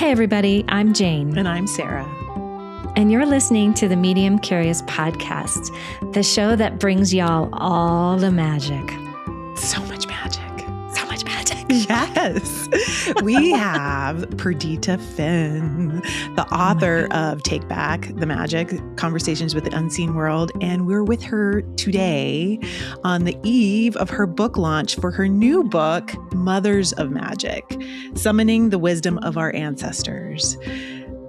Hey everybody, I'm Jane. And I'm Sarah. And you're listening to the Medium Curious podcast, the show that brings y'all all the magic. So much magic. So much magic. Yes. We have Perdita Finn, the author of Take Back the Magic, Conversations with the Unseen World. And we're with her today on the eve of her book launch for her new book, Mothers of Magic, Summoning the Wisdom of Our Ancestors.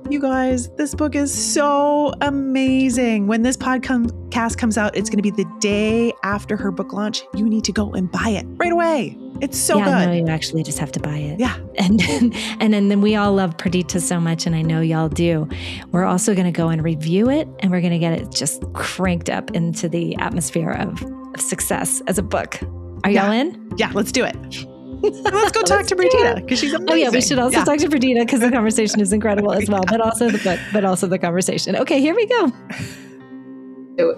You guys, this book is so amazing. When this podcast comes out, it's going to be the day after her book launch. You need to go and buy it right away. It's so good. No, you actually just have to buy it. Yeah. And then we all love Perdita so much, and I know y'all do. We're also going to go and review it, and we're going to get it just cranked up into the atmosphere of success as a book. Are y'all in? Yeah, let's do it. Let's go talk to Perdita because she's amazing. Oh yeah, we should also talk to Perdita because the conversation is incredible as well, but also the book, but also the conversation. Okay, here we go.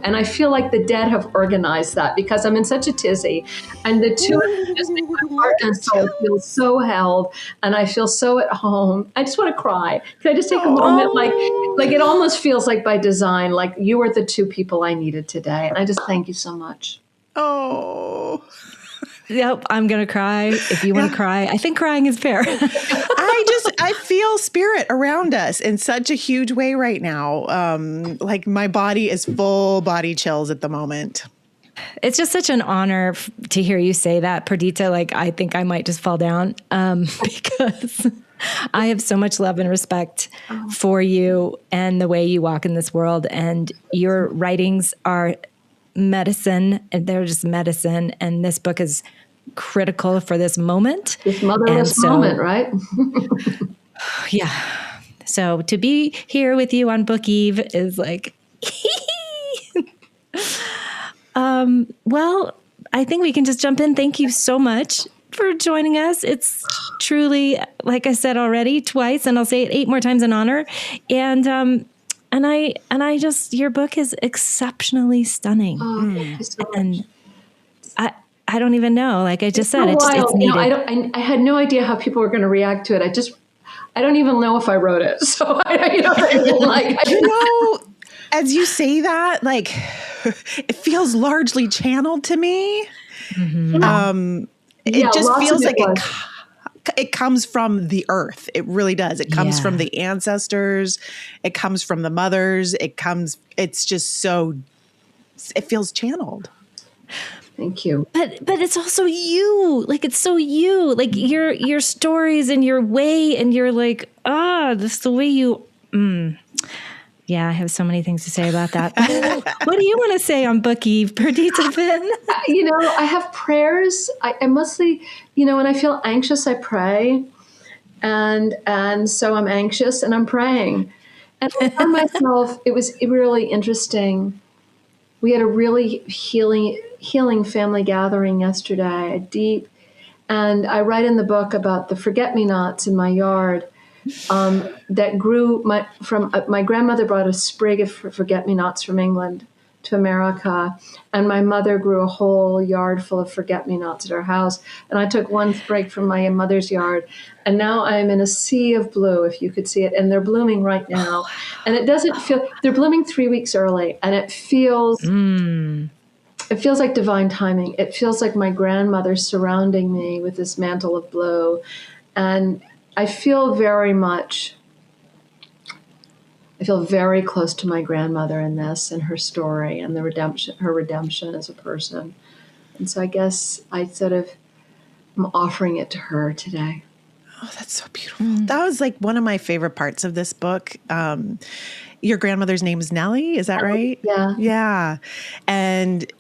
And I feel like the dead have organized that because I'm in such a tizzy, and the two of them just make my heart and soul feel so held, and I feel so at home. I just want to cry. Can I just take a moment? Like it almost feels like by design, like you were the two people I needed today, and I just thank you so much. Oh. Yep, I'm going to cry. If you want to cry, I think crying is fair. I feel spirit around us in such a huge way right now. Like my body is full body chills at the moment. It's just such an honor to hear you say that, Perdita. Like, I think I might just fall down because I have so much love and respect for you and the way you walk in this world. And your writings are medicine, and they're just medicine. And this book is critical for this moment. This motherless moment, right? Yeah. So to be here with you on Book Eve is like, well, I think we can just jump in. Thank you so much for joining us. It's truly, like I said already twice, and I'll say it 8 more times, an honor. And I just, your book is exceptionally stunning. And I don't even know, like I just said, it's needed. I had no idea how people were going to react to it. I don't even know if I wrote it. So as you say that, like it feels largely channeled to me. Mm-hmm. It just feels like it comes from the earth. It really does. It comes from the ancestors. It comes from the mothers. It's just so, it feels channeled. Thank you. But it's also you. Like, it's so you. Like, your stories and your way, and you're like, this the way you. Yeah, I have so many things to say about that. What do you want to say on Book Eve, Perdita Finn? I have prayers. I mostly, when I feel anxious, I pray. And so I'm anxious and I'm praying. And I found myself, it was really interesting. We had a really healing family gathering yesterday, and I write in the book about the forget-me-nots in my yard that grew. My grandmother brought a sprig of forget-me-nots from England to America, and my mother grew a whole yard full of forget-me-nots at our house, and I took one sprig from my mother's yard, and now I'm in a sea of blue, if you could see it, and they're blooming right now, and it doesn't feel, they're blooming 3 weeks early, and it feels like divine timing. It feels like my grandmother surrounding me with this mantle of blue, and I feel very close to my grandmother in this, and her story, and her redemption as a person. And so I guess I'm offering it to her today. Oh, that's so beautiful. That was like one of my favorite parts of this book. Your grandmother's name is Nellie. Is that right? Yeah. Yeah. And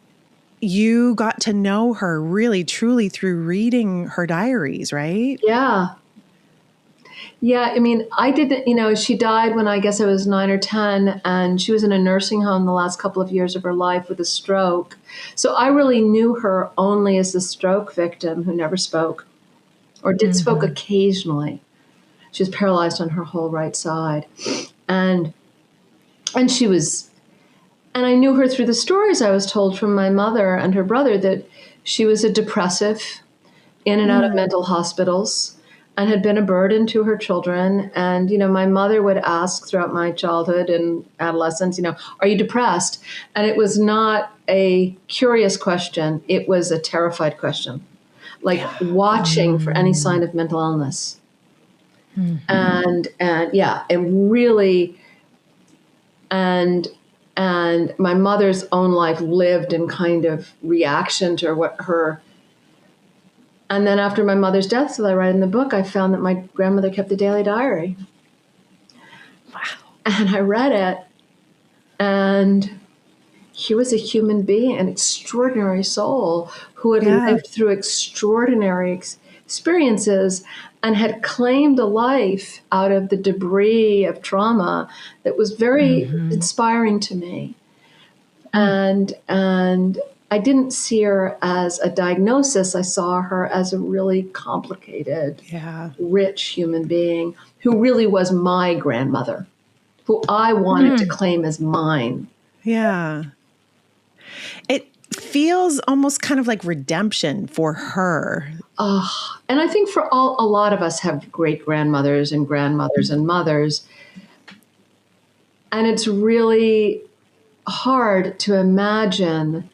you got to know her really, truly through reading her diaries, right? Yeah. Yeah, I mean, I didn't, she died when I guess I was 9 or 10, and she was in a nursing home the last couple of years of her life with a stroke. So I really knew her only as the stroke victim who never spoke, or did spoke occasionally. She was paralyzed on her whole right side. And she was, and I knew her through the stories I was told from my mother and her brother that she was a depressive, in and out of mental hospitals. and had been a burden to her children. And, my mother would ask throughout my childhood and adolescence, are you depressed? And it was not a curious question. It was a terrified question, like watching for any sign of mental illness. And really, and my mother's own life lived in kind of reaction to and then after my mother's death, so I write in the book, I found that my grandmother kept a daily diary. Wow. And I read it, and he was a human being, an extraordinary soul who had lived through extraordinary experiences and had claimed a life out of the debris of trauma that was very inspiring to me. And I didn't see her as a diagnosis. I saw her as a really complicated, rich human being who really was my grandmother, who I wanted to claim as mine. Yeah. It feels almost kind of like redemption for her. And I think for a lot of us have great grandmothers and grandmothers and mothers. And it's really hard to imagine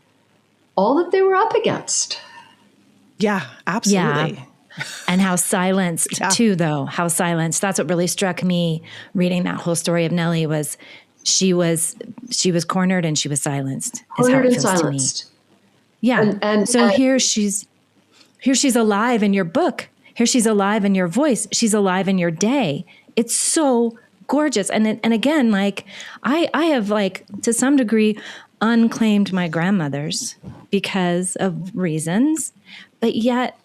all that they were up against. Yeah, absolutely. Yeah. And how silenced too, though, how silenced. That's what really struck me reading that whole story of Nellie was she was cornered and she was silenced. Cornered and silenced. Yeah. And here she's alive in your book. Here she's alive in your voice. She's alive in your day. It's so gorgeous. And again, like I have like to some degree unclaimed my grandmothers because of reasons, but yet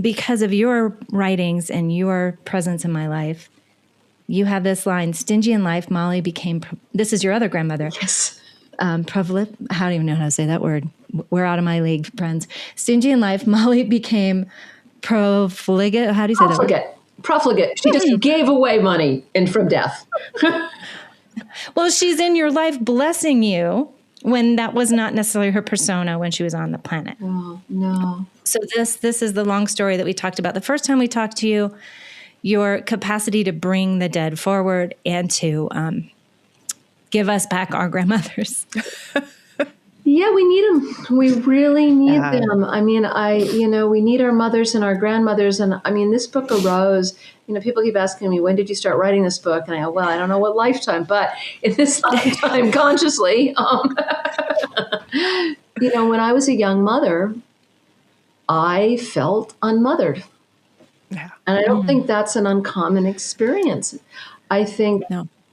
because of your writings and your presence in my life, you have this line, stingy in life, Molly became, this is your other grandmother. Yes. I don't even know how to say that word. We're out of my league, friends. Stingy in life, Molly became profligate. How do you say that? Profligate. She just gave away money from death. Well, she's in your life blessing you when that was not necessarily her persona when she was on the planet. Oh, no. So this is the long story that we talked about. The first time we talked to you, your capacity to bring the dead forward and to give us back our grandmothers. Yeah, we need them. We really need them. I mean, we need our mothers and our grandmothers. And I mean, this book arose, people keep asking me, when did you start writing this book? And I go, well, I don't know what lifetime, but in this lifetime, consciously, when I was a young mother, I felt unmothered. Yeah. And I don't think that's an uncommon experience. I think,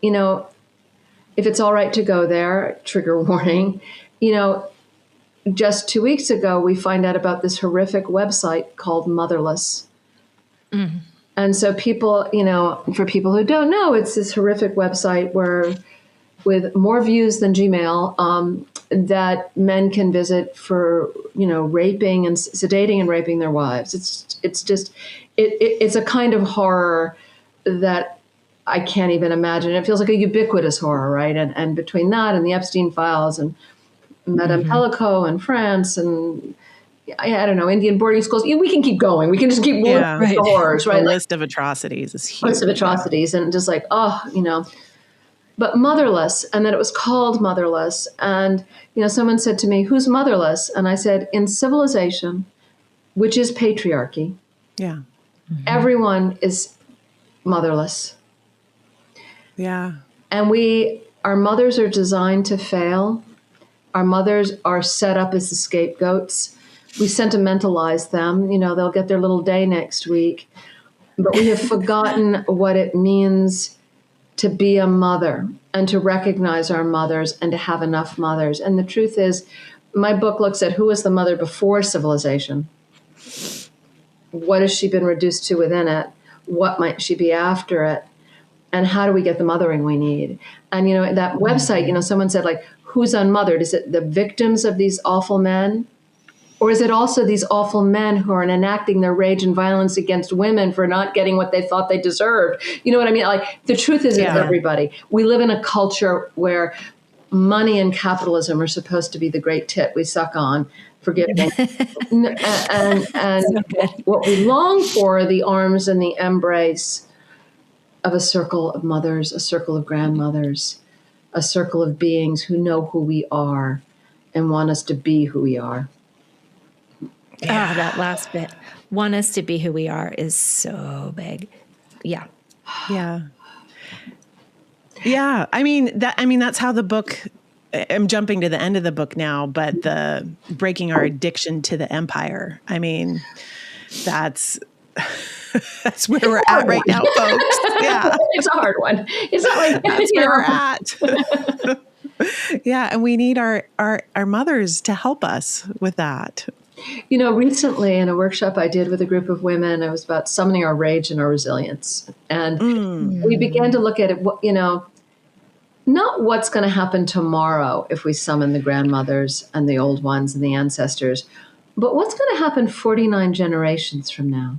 if it's all right to go there, trigger warning, just 2 weeks ago, we find out about this horrific website called Motherless. Mm-hmm. And so people, for people who don't know, it's this horrific website with more views than Gmail, that men can visit for, raping and sedating and raping their wives. It's a kind of horror that I can't even imagine. It feels like a ubiquitous horror, right? And between that and the Epstein files and Madame Pellico in France and I don't know, Indian boarding schools. We can keep going. We can just keep going with the horrors, right? The list of atrocities is huge. List of atrocities and just like, but Motherless, and that it was called Motherless. And, someone said to me, who's motherless? And I said, in civilization, which is patriarchy, everyone is motherless. Yeah. And our mothers are designed to fail. Our mothers are set up as the scapegoats. We sentimentalize them. They'll get their little day next week. But we have forgotten what it means to be a mother and to recognize our mothers and to have enough mothers. And the truth is, my book looks at who was the mother before civilization. What has she been reduced to within it? What might she be after it? And how do we get the mothering we need? And, that website, someone said, like, who's unmothered? Is it the victims of these awful men? Or is it also these awful men who are enacting their rage and violence against women for not getting what they thought they deserved? You know what I mean? Like, the truth is, it's everybody. We live in a culture where money and capitalism are supposed to be the great tit we suck on. forgiving. And So good. what we long for are the arms and the embrace of a circle of mothers, a circle of grandmothers, a circle of beings who know who we are and want us to be who we are. Ah, that last bit. Want us to be who we are is so big. Yeah. Yeah. Yeah. I mean, that's how the book, I'm jumping to the end of the book now, but the breaking our addiction to the empire. I mean, that's where we're at right now, folks. Yeah. It's a hard one. It's not like that's where we're at. Yeah. And we need our mothers to help us with that. You know, recently in a workshop I did with a group of women, it was about summoning our rage and our resilience. And we began to look at it, you know, not what's going to happen tomorrow if we summon the grandmothers and the old ones and the ancestors, but what's going to happen 49 generations from now.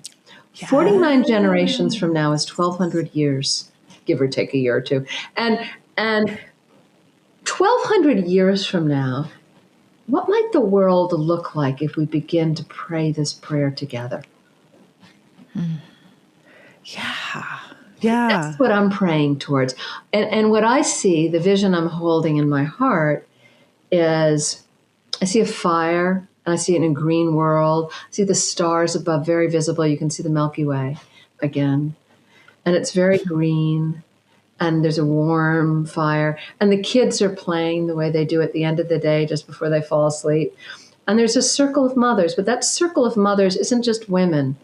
Yeah. 49 generations from now is 1,200 years, give or take a year or two. And 1,200 years from now, what might the world look like if we begin to pray this prayer together? Yeah. Yeah. That's what I'm praying towards. And what I see, the vision I'm holding in my heart is I see a fire and I see it in a green world. I see the stars above, very visible. You can see the Milky Way again. And it's very green. And there's a warm fire. And the kids are playing the way they do at the end of the day, just before they fall asleep. And there's a circle of mothers. But that circle of mothers isn't just women.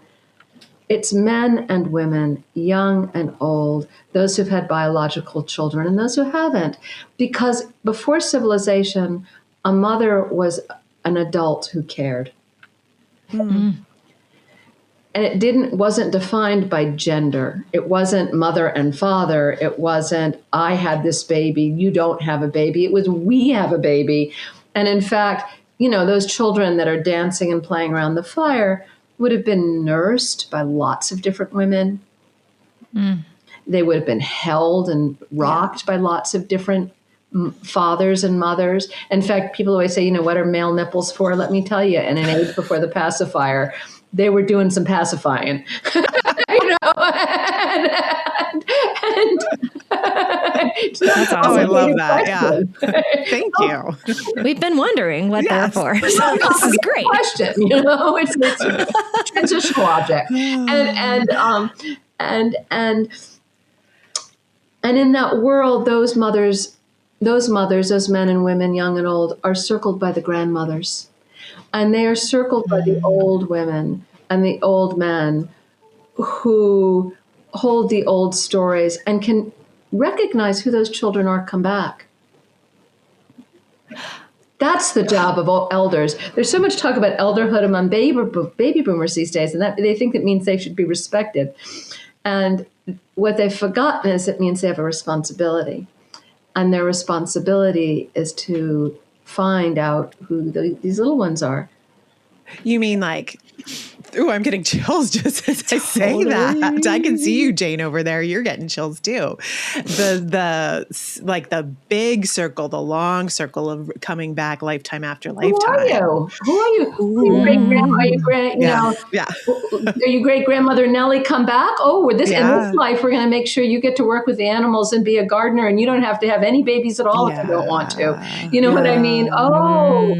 It's men and women, young and old, those who've had biological children and those who haven't. Because before civilization, a mother was an adult who cared. Mm. And it wasn't defined by gender. It wasn't mother and father. It wasn't, I had this baby, you don't have a baby. It was, we have a baby. And in fact, you know, those children that are dancing and playing around the fire would have been nursed by lots of different women. Mm. They would have been held and rocked by lots of different fathers and mothers. In fact, people always say, you know, what are male nipples for? Let me tell you, in an age before the pacifier, they were doing some pacifying, you know, and that's awesome. Oh, I love that. Yeah. Thank you. We've been wondering what they're for. So this is great. Question, you know, it's a transitional object. And in that world, those mothers, those men and women, young and old, are circled by the grandmothers. And they are circled by the old women and the old men who hold the old stories and can recognize who those children are, come back. That's the job of all elders. There's so much talk about elderhood among baby boomers these days, and that they think that means they should be respected. And what they've forgotten is it means they have a responsibility. And their responsibility is to find out who these little ones are. You mean like, ooh, I'm getting chills just as I say that. I can see you, Jane, over there. You're getting chills too. The big circle, the long circle of coming back lifetime after lifetime. Who are you? Are you great Are you great grandmother Nellie come back? Oh, in this life, we're going to make sure you get to work with the animals and be a gardener, and you don't have to have any babies at all if you don't want to. You know what I mean? Oh.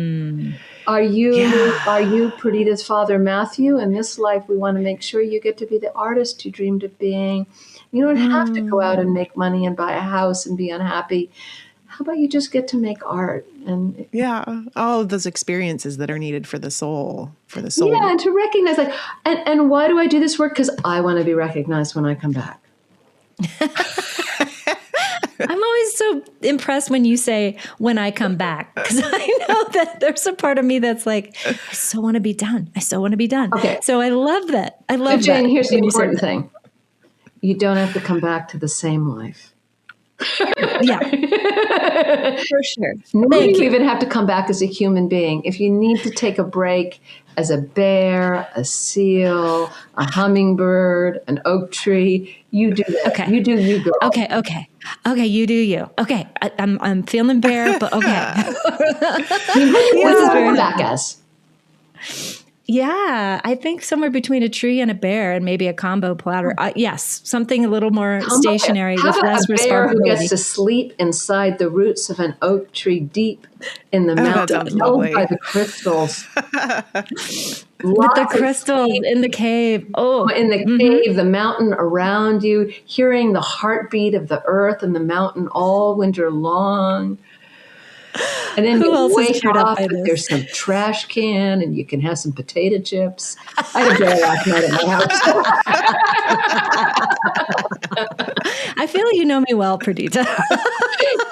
Are you Perdita's father, Matthew? In this life, we want to make sure you get to be the artist you dreamed of being. You don't have to go out and make money and buy a house and be unhappy. How about you just get to make art? And all of those experiences that are needed for the soul. Yeah, and to recognize, like, and why do I do this work? Because I want to be recognized when I come back. I'm always so impressed when you say, when I come back, because I know that there's a part of me that's like, I so want to be done. Okay. So I love that. So Jane, here's the important thing. You don't have to come back to the same life. Yeah. For sure. Maybe you even have to come back as a human being. If you need to take a break as a bear, a seal, a hummingbird, an oak tree, you do that. Okay. You do you, girl. Okay, you do you. Okay, I'm feeling bear, but okay. What do you come back as? Yeah, I think somewhere between a tree and a bear, and maybe a combo platter. Yes, something a little more stationary How with about less a bear who responsibility. gets to sleep inside the roots of an oak tree deep in the that mountain, sounds held lovely. by the crystals? With the Lots of crystals sleep in the cave. Oh, in the cave, the mountain around you, hearing the heartbeat of the earth and the mountain all winter long. And then Who you else is wake cheered up up by and this? there's some trash can and you can have some potato chips. I had a bear last night at my house. I feel you know me well, Perdita.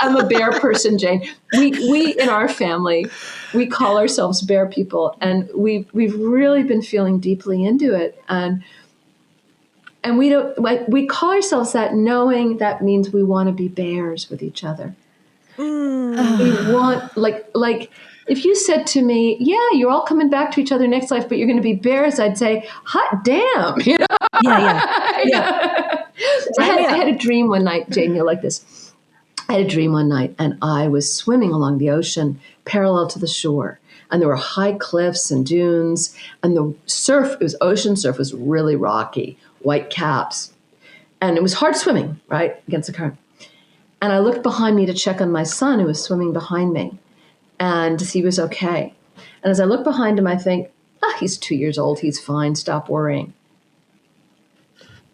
I'm a bear person, Jane. We in our family, we call ourselves bear people, and we've really been feeling deeply into it, and we don't like we call ourselves that, knowing that means we want to be bears with each other. We want like if you said to me, "Yeah, you're all coming back to each other next life, but you're going to be bears," I'd say, "Hot damn!" You know. Yeah. I had a dream one night, Jane. You'll like this. I had a dream one night, and I was swimming along the ocean, parallel to the shore, and there were high cliffs and dunes, and the surf, it was ocean surf, was really rocky, white caps, and it was hard swimming, right, against the current. And I looked behind me to check on my son, who was swimming behind me, and to see he was okay. And as I look behind him, I think, he's 2 years old, he's fine, stop worrying.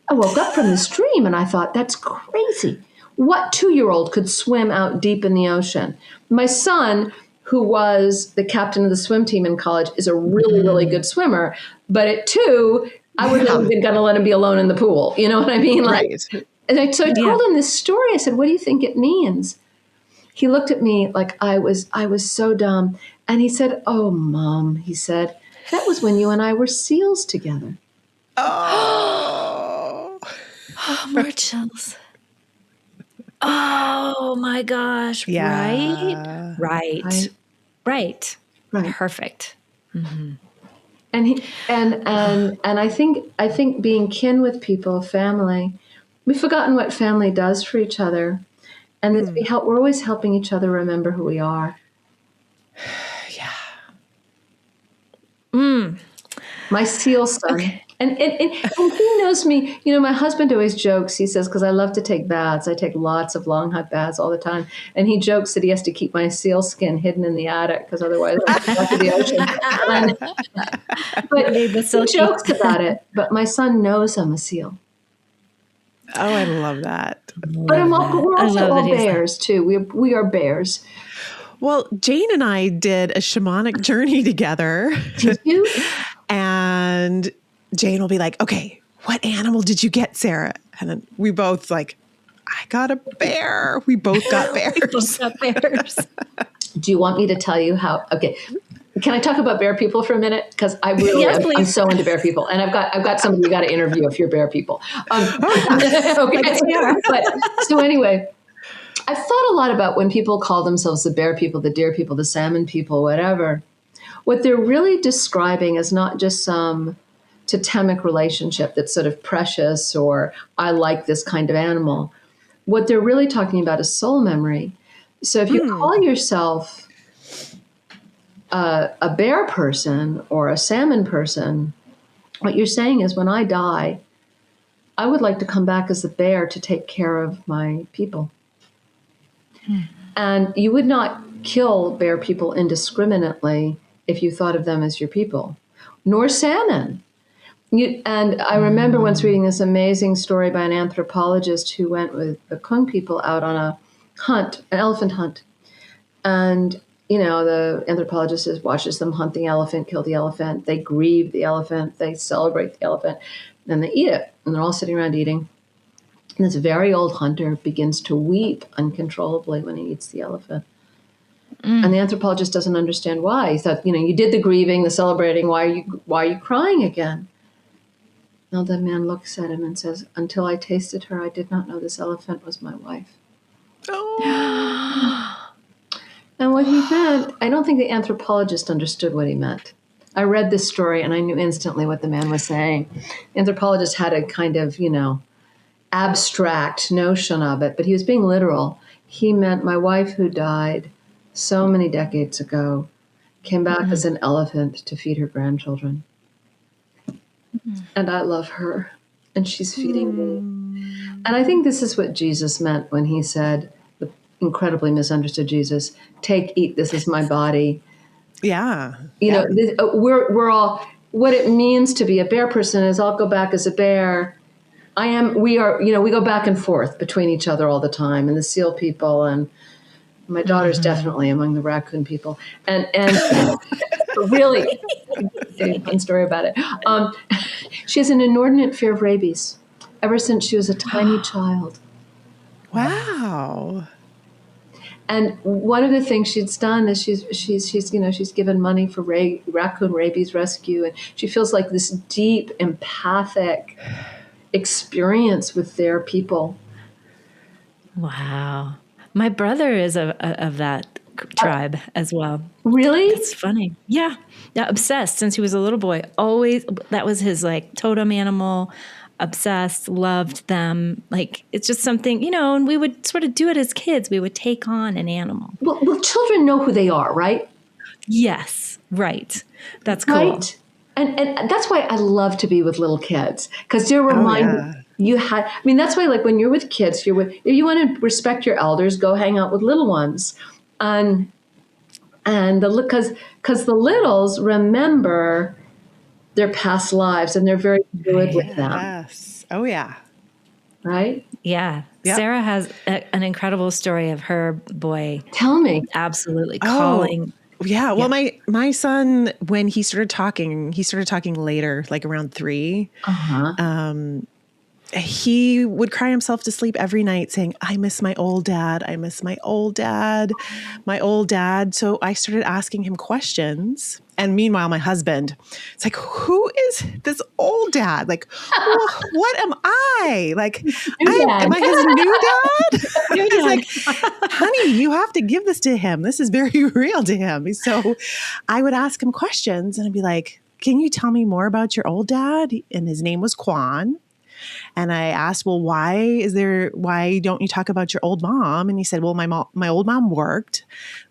I woke up from this dream, and I thought, that's crazy. What 2-year-old could swim out deep in the ocean? My son, who was the captain of the swim team in college, is a really, really good swimmer. But at 2, I wouldn't have been going to let him be alone in the pool. You know what I mean? Right. So I told him this story. I said, "What do you think it means?" He looked at me like I was so dumb. And he said, "Oh, Mom," he said, "that was when you and I were SEALs together." Oh. More chills. Oh my gosh. Yeah. Right. Perfect. And I think being kin with people, family, we've forgotten what family does for each other, and that we're always helping each other remember who we are. Yeah. My SEAL son. Okay. And he knows me. You know, my husband always jokes. He says, because I love to take baths. I take lots of long, hot baths all the time. And he jokes that he has to keep my seal skin hidden in the attic because otherwise I'll go back to the ocean. But he jokes about it. But my son knows I'm a SEAL. Oh, I love that. But we're also all bears, too. We are bears. Well, Jane and I did a shamanic journey together. Did you? And Jane will be like, "Okay, what animal did you get, Sarah?" And then we both like, "I got a bear." We both got bears. Do you want me to tell you how? Okay. Can I talk about bear people for a minute? Because I really I'm so into bear people. And I've got somebody you got to interview if you're bear people. Okay. But, so anyway, I've thought a lot about when people call themselves the bear people, the deer people, the salmon people, whatever. What they're really describing is not just some totemic relationship that's sort of precious or I like this kind of animal. What they're really talking about is soul memory. So if you call yourself a bear person or a salmon person, what you're saying is, when I die, I would like to come back as a bear to take care of my people. And you would not kill bear people indiscriminately if you thought of them as your people, nor salmon. And I remember once reading this amazing story by an anthropologist who went with the Kung people out on a hunt, an elephant hunt. And, you know, the anthropologist watches them hunt the elephant, kill the elephant. They grieve the elephant. They celebrate the elephant. Then they eat it. And they're all sitting around eating. And this very old hunter begins to weep uncontrollably when he eats the elephant. And the anthropologist doesn't understand why. He thought, you know, you did the grieving, the celebrating. Why are you crying again? Now the man looks at him and says, "Until I tasted her, I did not know this elephant was my wife." Oh. And what he meant, I don't think the anthropologist understood what he meant. I read this story and I knew instantly what the man was saying. The anthropologist had a kind of, you know, abstract notion of it, but he was being literal. He meant my wife who died so many decades ago came back as an elephant to feed her grandchildren. And I love her, and she's feeding me. And I think this is what Jesus meant when he said, the incredibly misunderstood Jesus, take, eat, this is my body. Yeah. You know, we're all, what it means to be a bear person is I'll go back as a bear. We are, you know, we go back and forth between each other all the time, and the seal people, and my daughter's definitely among the raccoon people. And really, a fun story about it. She has an inordinate fear of rabies ever since she was a tiny child. Wow. And one of the things she's done is she's given money for raccoon rabies rescue, and she feels like this deep empathic experience with their people. Wow. My brother is of that tribe as well. Really? It's funny. Yeah. Obsessed since he was a little boy. Always, that was his like totem animal. Obsessed, loved them. Like, it's just something, you know, and we would sort of do it as kids. We would take on an animal. Well, children know who they are, right? Yes. Right. That's cool. Right. And that's why I love to be with little kids, because they're reminded that's why, like, when you're with kids, if you want to respect your elders, go hang out with little ones. Because the littles remember their past lives, and they're very good with them. Yes. Oh, yeah. Right? Yeah. Yep. Sarah has an incredible story of her boy. Tell me. Absolutely calling. Yeah. Well, my son, when he started talking later, like around 3. He would cry himself to sleep every night saying, I miss my old dad. I miss my old dad, my old dad. So I started asking him questions. And meanwhile, my husband, it's like, who is this old dad? Like, what am I? Like, am I his new dad? He's like, honey, you have to give this to him. This is very real to him. So I would ask him questions, and I'd be like, can you tell me more about your old dad? And his name was Kwan. And I asked, well, why don't you talk about your old mom? And he said, well, my old mom worked.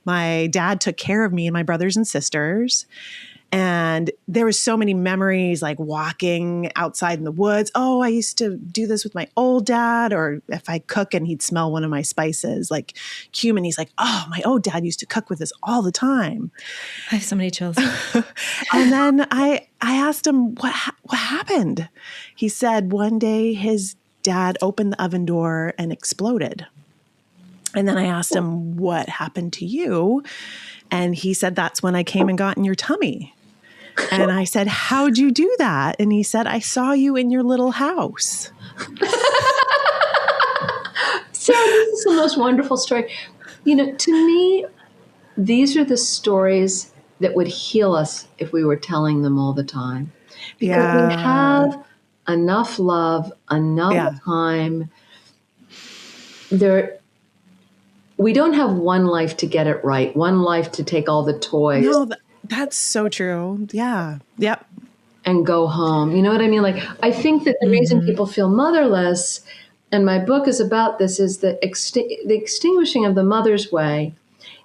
My dad took care of me and my brothers and sisters. And there was so many memories, like walking outside in the woods. Oh, I used to do this with my old dad. Or if I cook and he'd smell one of my spices, like cumin, he's like, oh, my old dad used to cook with us all the time. I have so many chills. And then I asked him, what happened? He said one day his dad opened the oven door and exploded. And then I asked him, what happened to you? And he said, that's when I came and got in your tummy. And I said, how'd you do that? And he said, I saw you in your little house. Sarah, this is the most wonderful story. You know, to me, these are the stories that would heal us if we were telling them all the time. Because we have enough love, enough time. We don't have one life to get it right, one life to take all the toys. No, that's so true. Yeah. Yep. And go home. You know what I mean? Like, I think that the reason people feel motherless, and my book is about this, is the extinguishing of the mother's way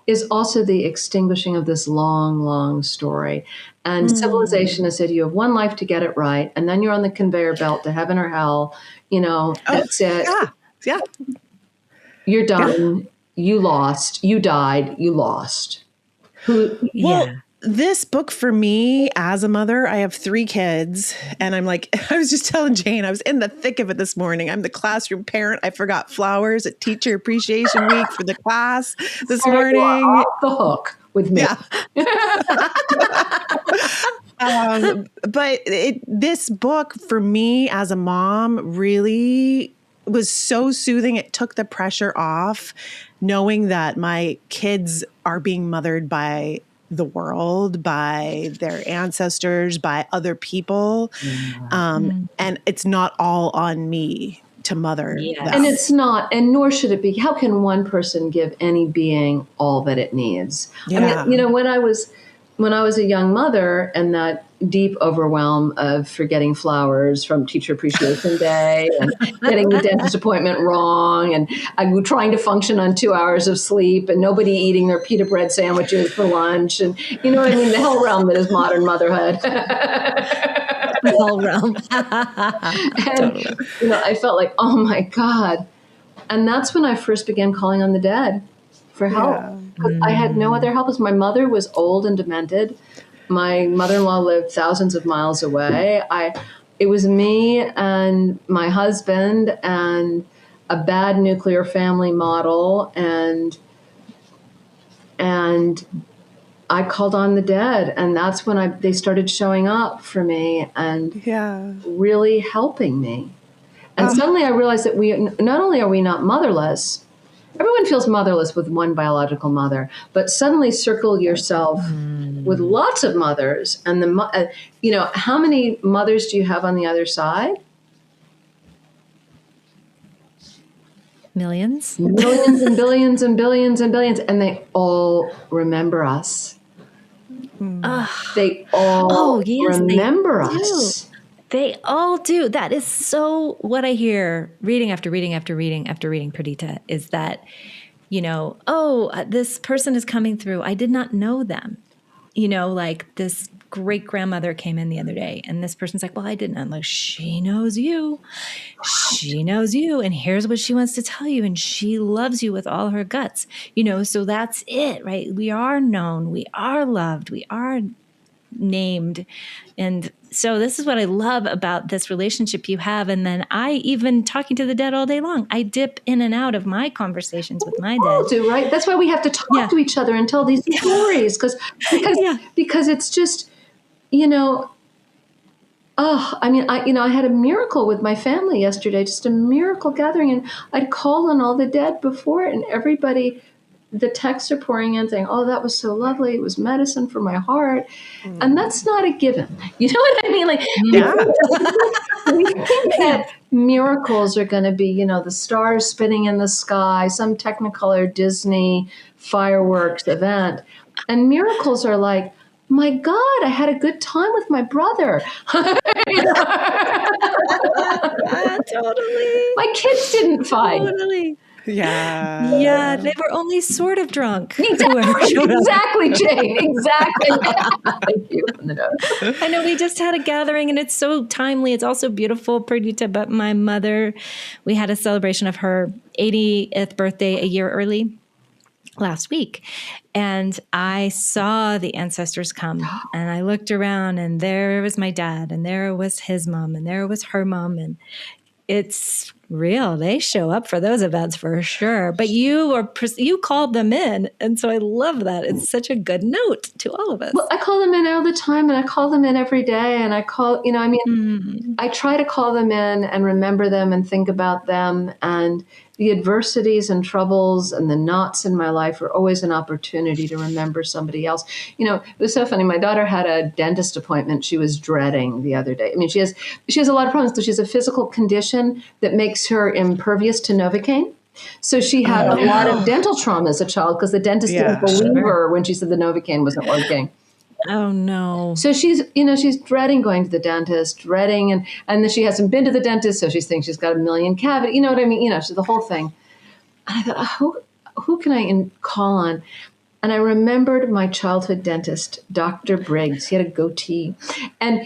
is also the extinguishing of this long, long story. And civilization has said you have one life to get it right, and then you're on the conveyor belt to heaven or hell. You know, that's it. Yeah. You're done. Yeah. You lost. You died. You lost. Well, this book for me as a mother, I have 3 kids, and I'm like, I was just telling Jane, I was in the thick of it this morning. I'm the classroom parent. I forgot flowers at Teacher Appreciation Week for the class this morning. Off the hook with me. Yeah. But this book for me as a mom really was so soothing. It took the pressure off, knowing that my kids are being mothered by the world, by their ancestors, by other people. And it's not all on me to mother them. And it's not, and nor should it be. How can one person give any being all that it needs? I mean, you know, when I was a young mother, and that deep overwhelm of forgetting flowers from Teacher Appreciation Day and getting the dentist appointment wrong, and I'm trying to function on 2 hours of sleep and nobody eating their pita bread sandwiches for lunch. And you know what I mean? The hell realm that is modern motherhood. The whole realm. And, Totally. you know, I felt like, oh my God. And that's when I first began calling on the dead for help. Yeah. 'Cause I had no other help. My mother was old and demented. My mother-in-law lived thousands of miles away. It was me and my husband and a bad nuclear family model, and I called on the dead, and that's when they started showing up for me and really helping me. And suddenly I realized that not only are we not motherless, everyone feels motherless with one biological mother, but suddenly circle yourself with lots of mothers. And you know, how many mothers do you have on the other side? Millions? Millions and billions and billions and billions. And they all remember us. They all remember us. They all do. That is so what I hear reading after reading after reading after reading, Perdita, is that, you know, this person is coming through. I did not know them. You know, like this great grandmother came in the other day and this person's like, well, I didn't. I'm like, she knows you. She knows you. And here's what she wants to tell you. And she loves you with all her guts. You know, so that's it, right? We are known. We are loved. We are named. And so this is what I love about this relationship you have. And then I, even talking to the dead all day long, I dip in and out of my conversations with my dead. Do, right? That's why we have to talk to each other and tell these stories because it's just, you know, I mean, I had a miracle with my family yesterday, just a miracle gathering, and I'd called on all the dead before, and everybody, the texts are pouring in saying, oh, that was so lovely. It was medicine for my heart. And that's not a given. You know what I mean? Like, we think that miracles are going to be, you know, the stars spinning in the sky, some Technicolor Disney fireworks event. And miracles are like, my God, I had a good time with my brother. Totally. My kids didn't fight. Totally. Yeah. Yeah, they were only sort of drunk. Exactly, Jane. Exactly. Thank you. I know we just had a gathering and it's so timely. It's also beautiful, Perdita, but my mother, we had a celebration of her 80th birthday a year early last week. And I saw the ancestors come and I looked around and there was my dad and there was his mom and there was her mom, and it's real. They show up for those events for sure. But you called them in. And so I love that. It's such a good note to all of us. Well, I call them in all the time, and I call them in every day. And I call, you know, I mean, I try to call them in and remember them and think about them. And the adversities and troubles and the knots in my life are always an opportunity to remember somebody else. You know, it was so funny. My daughter had a dentist appointment she was dreading the other day. I mean, she has a lot of problems because she has a physical condition that makes her impervious to Novocaine. So she had a lot of dental trauma as a child because the dentist didn't believe her when she said the Novocaine wasn't working. Oh no. So she's dreading going to the dentist, and then she hasn't been to the dentist, so she thinks she's got a million cavities. You know what I mean? You know, so the whole thing. And I thought, who can I call on? And I remembered my childhood dentist, Dr. Briggs. He had a goatee, and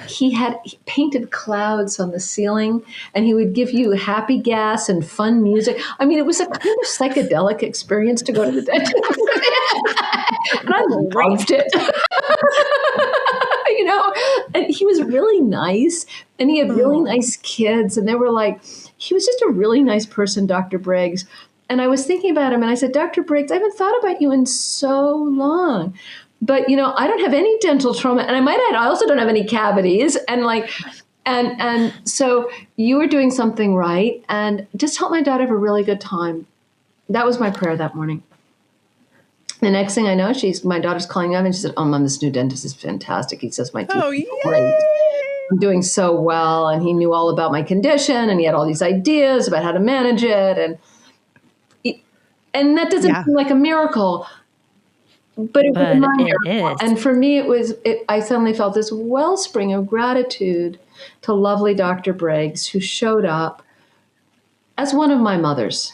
he had painted clouds on the ceiling, and he would give you happy gas and fun music. I mean, it was a kind of psychedelic experience to go to the dentist. And I loved it. You know, and he was really nice, and he had really nice kids, and they were like, he was just a really nice person, Dr. Briggs. And I was thinking about him, and I said, Dr. Briggs, I haven't thought about you in so long. But, you know, I don't have any dental trauma, and I also don't have any cavities. And and so you were doing something right, and just help my daughter have a really good time. That was my prayer that morning. The next thing I know, my daughter's calling me up, and she said, oh, Mom, this new dentist is fantastic. He says my teeth are great. I'm doing so well. And he knew all about my condition, and he had all these ideas about how to manage it. And that doesn't seem like a miracle. But it was But my it miracle. is. And for me, I suddenly felt this wellspring of gratitude to lovely Dr. Briggs, who showed up as one of my mothers.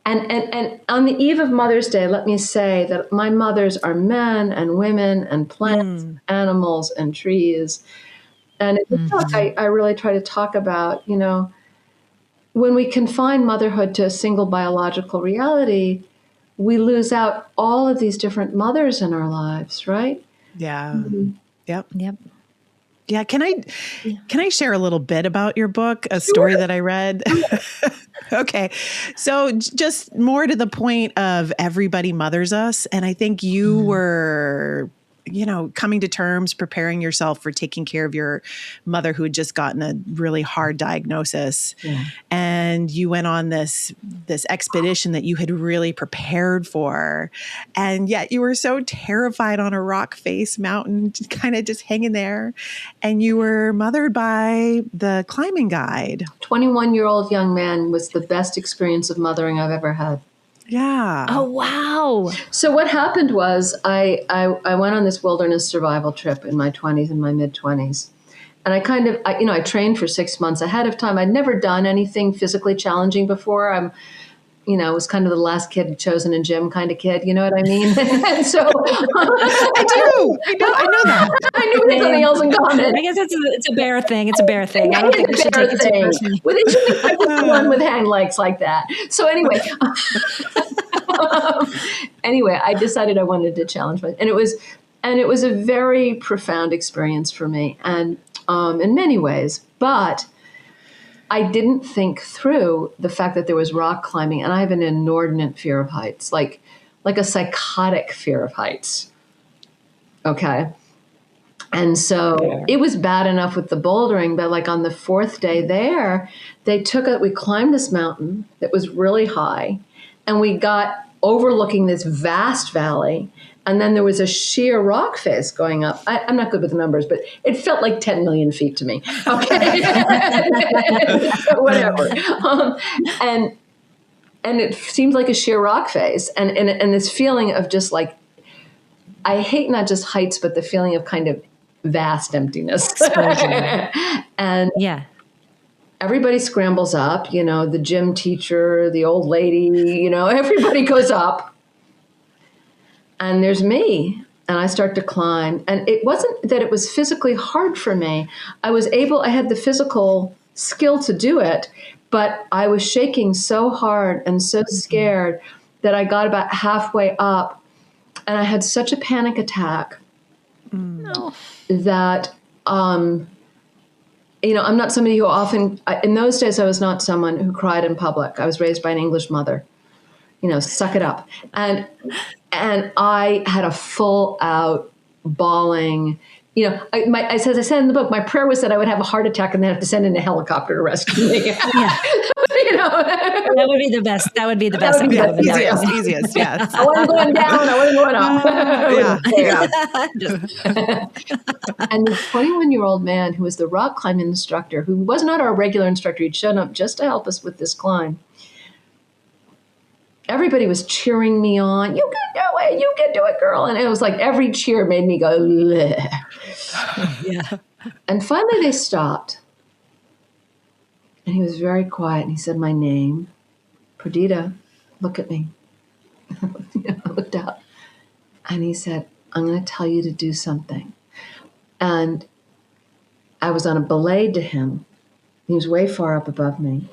And on the eve of Mother's Day, let me say that my mothers are men and women and plants, animals and trees. And in the book, I really try to talk about, when we confine motherhood to a single biological reality, we lose out all of these different mothers in our lives, right? Yeah. Yep. Yep. Yeah. Can I share a little bit about your book, a story that I read? Okay. So just more to the point of everybody mothers us. And I think you were, coming to terms, preparing yourself for taking care of your mother who had just gotten a really hard diagnosis. Yeah. And you went on this expedition that you had really prepared for. And yet you were so terrified on a rock face mountain, kind of just hanging there. And you were mothered by the climbing guide. 21-year-old young man was the best experience of mothering I've ever had. Yeah. Oh, wow. So what happened was I went on this wilderness survival trip in my 20s, in my mid-20s. And I trained for 6 months ahead of time. I'd never done anything physically challenging before. I was kind of the last kid chosen in gym kind of kid. You know what I mean? And so I do. I know that. I knew we had something else in common. I guess it's a bear thing. It's a bear thing. I don't think we should take it too personally. Well, they shouldn't have picked one with hang legs like that. So anyway, I decided I wanted to challenge myself, and it was a very profound experience for me, and in many ways, but I didn't think through the fact that there was rock climbing, and I have an inordinate fear of heights, like a psychotic fear of heights. Okay. And so it was bad enough with the bouldering, but like on the fourth day there, we climbed this mountain that was really high, and we got overlooking this vast valley. And then there was a sheer rock face going up. I'm not good with the numbers, but it felt like 10 million feet to me. Okay. Whatever. And it seemed like a sheer rock face. And this feeling of just like, I hate not just heights, but the feeling of kind of vast emptiness. And yeah. Everybody scrambles up, the gym teacher, the old lady, everybody goes up. And there's me, and I start to climb. And it wasn't that it was physically hard for me. I had the physical skill to do it, but I was shaking so hard and so scared that I got about halfway up, and I had such a panic attack that, I'm not somebody who often, in those days, I was not someone who cried in public. I was raised by an English mother. Suck it up. And I had a full out bawling. As I said in the book, my prayer was that I would have a heart attack and then have to send in a helicopter to rescue me. Yeah. That would be the best. That would be the best. Easiest. Yeah. I wasn't going down. I wasn't going up. And the 21-year-old man who was the rock climbing instructor, who was not our regular instructor, he'd shown up just to help us with this climb. Everybody was cheering me on. You can do it. You can do it, girl. And it was like every cheer made me go, bleh. Yeah. And finally they stopped. And he was very quiet. And he said my name. Perdita, look at me. I looked up. And he said, I'm going to tell you to do something. And I was on a belay to him. He was way far up above me.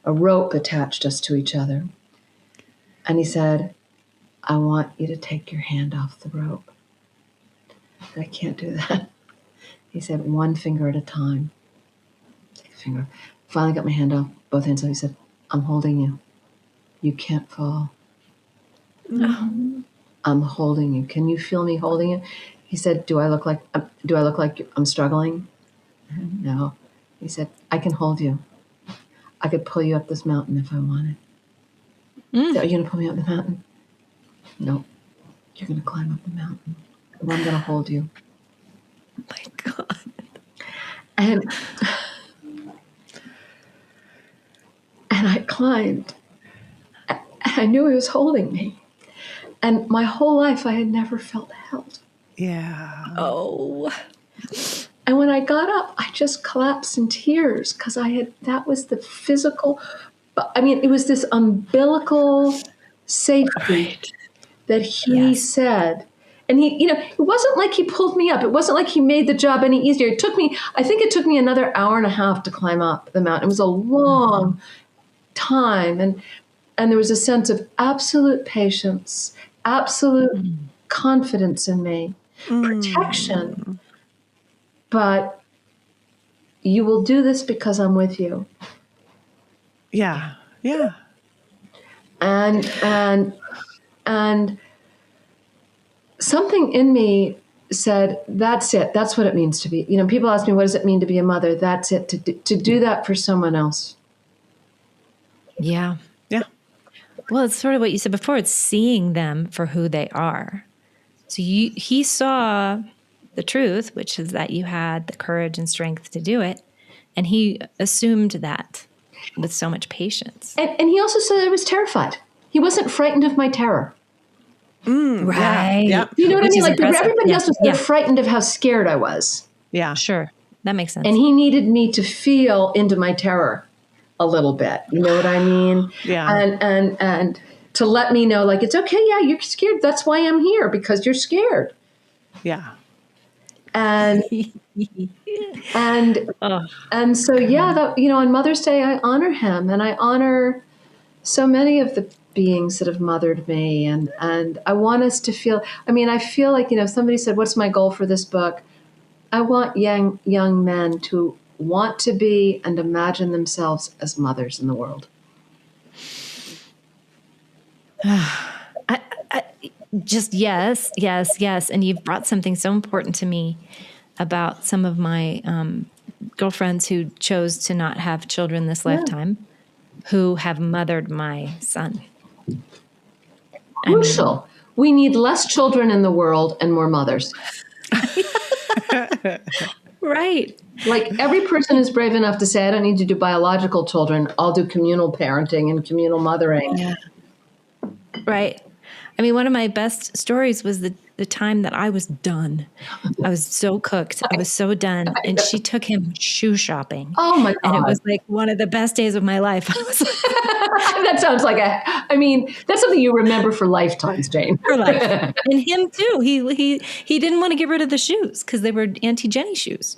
A rope attached us to each other. And he said, I want you to take your hand off the rope. I said, I can't do that. He said, one finger at a time. Take a finger. Finally got my hand off, both hands. So he said, I'm holding you. You can't fall. No. I'm holding you. Can you feel me holding you? He said, do I look like I'm struggling? No. He said, I can hold you. I could pull you up this mountain if I wanted. So, are you going to pull me up the mountain? No. You're going to climb up the mountain. And I'm going to hold you. Oh my God. And I climbed. And I knew he was holding me. And my whole life, I had never felt held. Yeah. Oh. And when I got up, I just collapsed in tears because that was the physical, it was this umbilical safety that he said. And it wasn't like he pulled me up. It wasn't like he made the job any easier. I think it took me another hour and a half to climb up the mountain. It was a long time. And there was a sense of absolute patience, absolute confidence in me, protection. But you will do this because I'm with you. Yeah. Yeah. And something in me said, that's it. That's what it means to be. People ask me, what does it mean to be a mother? That's it. To do that for someone else. Yeah. Yeah. Well, it's sort of what you said before. It's seeing them for who they are. So he saw the truth, which is that you had the courage and strength to do it. And he assumed that with so much patience. And he also said I was terrified. He wasn't frightened of my terror. Right. Yeah. You know what I mean? Like impressive. everybody else was frightened of how scared I was. Yeah. Sure. That makes sense. And he needed me to feel into my terror a little bit. You know what I mean? Yeah. And to let me know, like, it's okay. Yeah, you're scared. That's why I'm here, because you're scared. Yeah. And so, on Mother's Day, I honor him, and I honor so many of the beings that have mothered me. And I want us to feel, I feel like, somebody said, what's my goal for this book? I want young men to want to be and imagine themselves as mothers in the world. Just yes. And you've brought something so important to me about some of my girlfriends who chose to not have children this lifetime, who have mothered my son. Crucial. We need less children in the world and more mothers. Right. Like every person is brave enough to say, I don't need to do biological children. I'll do communal parenting and communal mothering. Yeah. Right. One of my best stories was the time that I was done. I was so cooked. I was so done. And she took him shoe shopping. Oh my God. And it was like one of the best days of my life. I was like, that sounds like that's something you remember for lifetimes, Jane. For life. And him too. He didn't want to get rid of the shoes because they were Auntie Jenny shoes,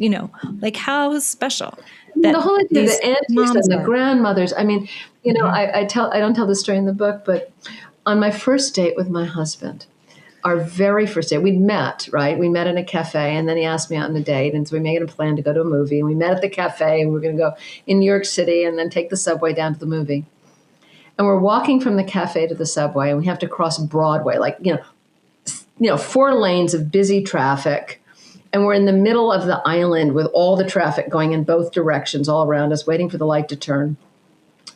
like how special. The whole idea, the aunties and the grandmothers. I don't tell this story in the book, but on my first date with my husband, our very first date, we'd met, right? We met in a cafe, and then he asked me out on a date. And so we made a plan to go to a movie. And we met at the cafe, and we were going to go in New York City and then take the subway down to the movie. And we're walking from the cafe to the subway, and we have to cross Broadway, 4 lanes of busy traffic. And we're in the middle of the island with all the traffic going in both directions all around us, waiting for the light to turn.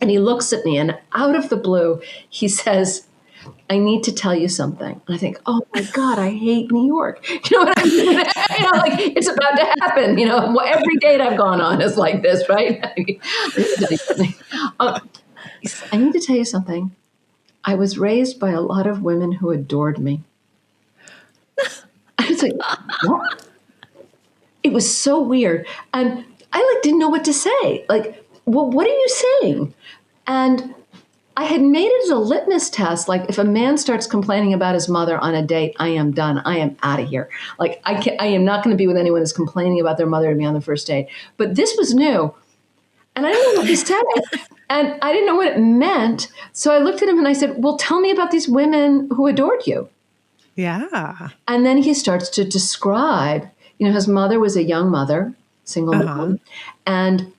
And he looks at me, and out of the blue, he says, I need to tell you something. And I think, oh my God, I hate New York. You know what I mean? It's about to happen. Every date I've gone on is like this, right? I need to tell you something. I was raised by a lot of women who adored me. I was like, what? It was so weird. And I didn't know what to say. Well, what are you saying? And I had made it as a litmus test. If a man starts complaining about his mother on a date, I am done. I am out of here. I am not going to be with anyone who's complaining about their mother to me on the first date. But this was new. And I didn't know what he said. And I didn't know what it meant. So I looked at him and I said, well, tell me about these women who adored you. Yeah. And then he starts to describe, his mother was a young mother, single mom. And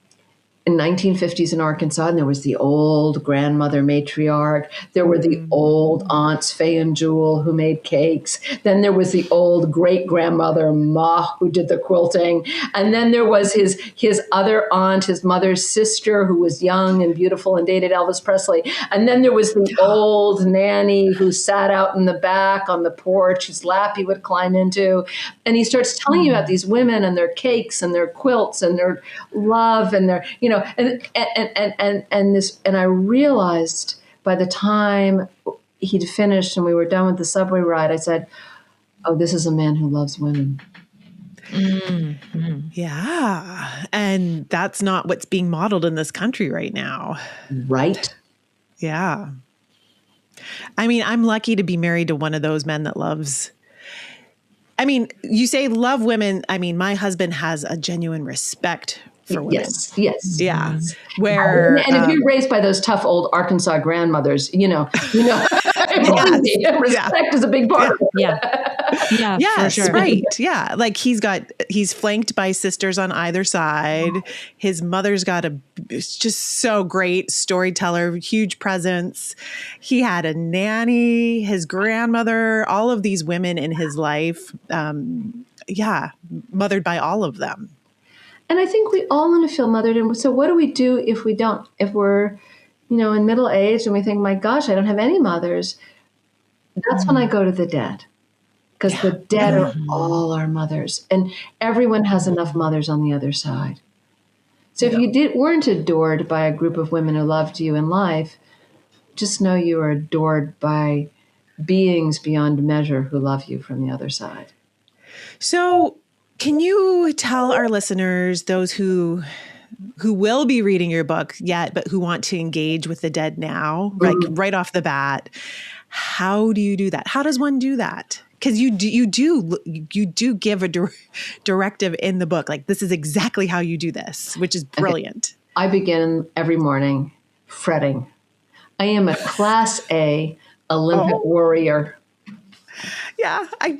in 1950s in Arkansas, and there was the old grandmother matriarch. There were the old aunts, Fay and Jewel, who made cakes. Then there was the old great-grandmother, Ma, who did the quilting. And then there was his other aunt, his mother's sister, who was young and beautiful and dated Elvis Presley. And then there was the old nanny who sat out in the back on the porch, whose lap he would climb into. And he starts telling you about these women and their cakes and their quilts and their love and their, and I realized by the time he'd finished and we were done with the subway ride, I said, "Oh, this is a man who loves women." Mm-hmm. Yeah. And that's not what's being modeled in this country right now. Right. Yeah. I mean, I'm lucky to be married to one of those men that loves. I mean, you say love women. I mean, my husband has a genuine respect for women. Yes. Yes. Yeah. Where, and if you're raised by those tough old Arkansas grandmothers, respect is a big part of it. Yeah. Yes, for sure. right. Yeah. Like he's flanked by sisters on either side. His mother's got it's just so great storyteller, huge presence. He had a nanny, his grandmother, all of these women in his life. Mothered by all of them. And I think we all want to feel mothered. And so what do we do if we don't, if we're, in middle age and we think, my gosh, I don't have any mothers? That's when I go to the dead. Because the dead are all our mothers. And everyone has enough mothers on the other side. So if you weren't adored by a group of women who loved you in life, just know you are adored by beings beyond measure who love you from the other side. So can you tell our listeners, those who will be reading your book yet, but who want to engage with the dead now, like right off the bat, how do you do that? How does one do that? Because you do give a directive in the book, like this is exactly how you do this, which is brilliant. I begin every morning fretting. I am a Class A Olympic warrior. Yeah, I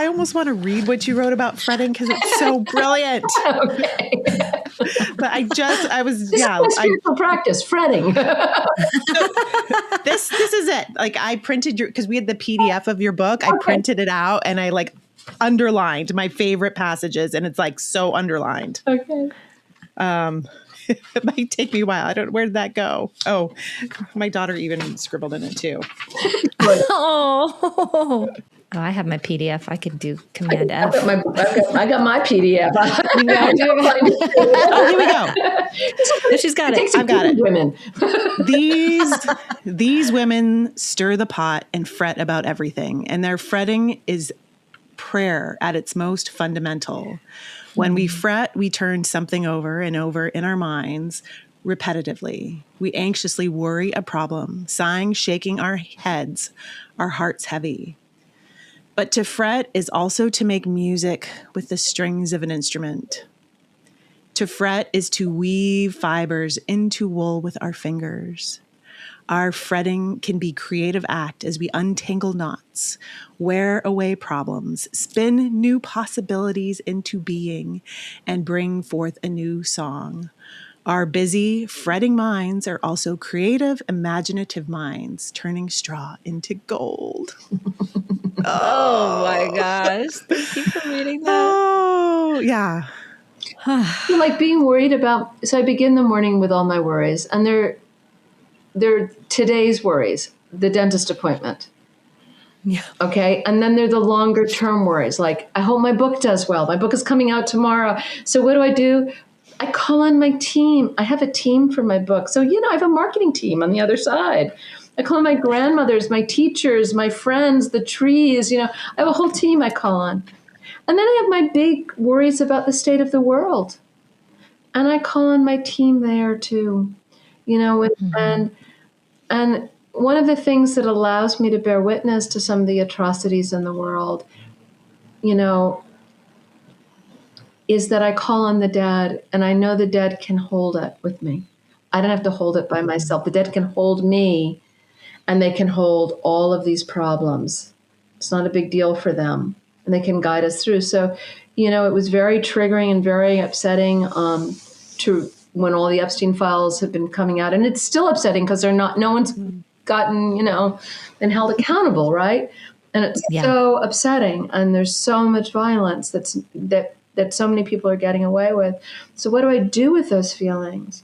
almost want to read what you wrote about fretting because it's so brilliant. Okay. But spiritual practice, fretting. This is it. Like I printed because we had the PDF of your book. I printed it out and I underlined my favorite passages, and it's so underlined. Okay. It might take me a while. Where did that go? Oh, my daughter even scribbled in it too. Oh, I have my PDF. I could do Command F. I got my PDF. Oh, here we go. She's got it. I've got it. Women. These women stir the pot and fret about everything, and their fretting is prayer at its most fundamental. When we fret, we turn something over and over in our minds repetitively. We anxiously worry a problem, sighing, shaking our heads, our hearts heavy. But to fret is also to make music with the strings of an instrument. To fret is to weave fibers into wool with our fingers. Our fretting can be creative act as we untangle knots, wear away problems, spin new possibilities into being, and bring forth a new song. Our busy, fretting minds are also creative, imaginative minds, turning straw into gold. Oh my gosh. Thank you for reading that. Oh, yeah. Being worried about, so I begin the morning with all my worries, and they're today's worries, the dentist appointment. Yeah. Okay. And then they're the longer term worries. Like, I hope my book does well. My book is coming out tomorrow. So what do? I call on my team. I have a team for my book. So, I have a marketing team on the other side. I call on my grandmothers, my teachers, my friends, the trees, I have a whole team I call on. And then I have my big worries about the state of the world. And I call on my team there too, and one of the things that allows me to bear witness to some of the atrocities in the world, is that I call on the dead, and I know the dead can hold it with me. I don't have to hold it by myself. The dead can hold me, and they can hold all of these problems. It's not a big deal for them, and they can guide us through. So, it was very triggering and very upsetting when all the Epstein files have been coming out, and it's still upsetting because no one's gotten, been held accountable, right? And it's so upsetting, and there's so much violence that so many people are getting away with. So what do I do with those feelings?